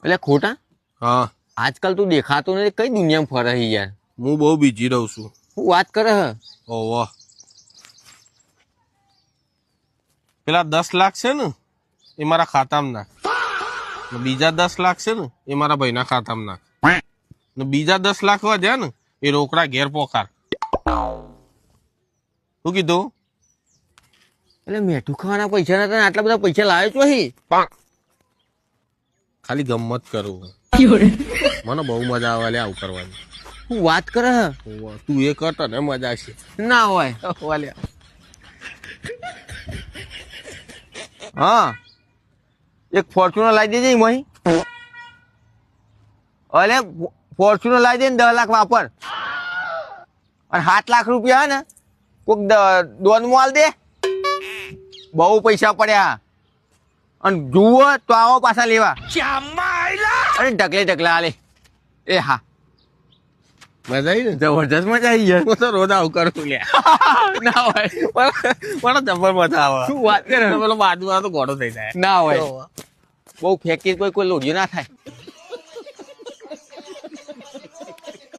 એટલે ખોટા હા આજકાલ તું દેખાતો નથી, કઈ દુનિયામાં ફરે છે યાર? હું બહુ બીજી રહું છું. હું વાત કરે હ? ઓહો પેલા 10 લાખ છે ને એ મારા ખાતામાં નાખ, ને બીજા 10 લાખ છે ને એ મારા ભાઈના ખાતામાં નાખ, ને બીજા 10 લાખ વધ્યા ને એ રોકડા ઘેર પોકાર. શું કીધું? એટલે મેઠું ખાવાના પૈસા નતા ને આટલા બધા પૈસા લાવ્યો છો હી? ખાલી ગમત કરું. મને બહુ મજા આવે લે આવું કરવાની. હું વાત કરે હ? ઓહો, તું એ કર તને મજા આવશે. ના હોય વાલ્યા. હા એક ફોર્ચ્યુનર લાવી દેજે એમાં. અરે ફોર્ચ્યુનર લાવી દે ને 10 લાખ વાપર, અને 7 લાખ રૂપિયા ને કોક દોન માલ દે. બહુ પૈસા પડ્યા, અને જુઓ તો આવો પાછા લેવા. અરે ઢકલે આલે. એ હા મજા આવી ને? જબરજસ્ત મજા આવી યાર. હું તો રોજ આવું કરું લે. ના હોય મને જબર મજા આવે. શું વાત કરે? પેલો બાજુમાં તો ગોળો થઈ જાય. ના હોય બહુ ફેંકી કોઈ લોઢિયો ના થાય.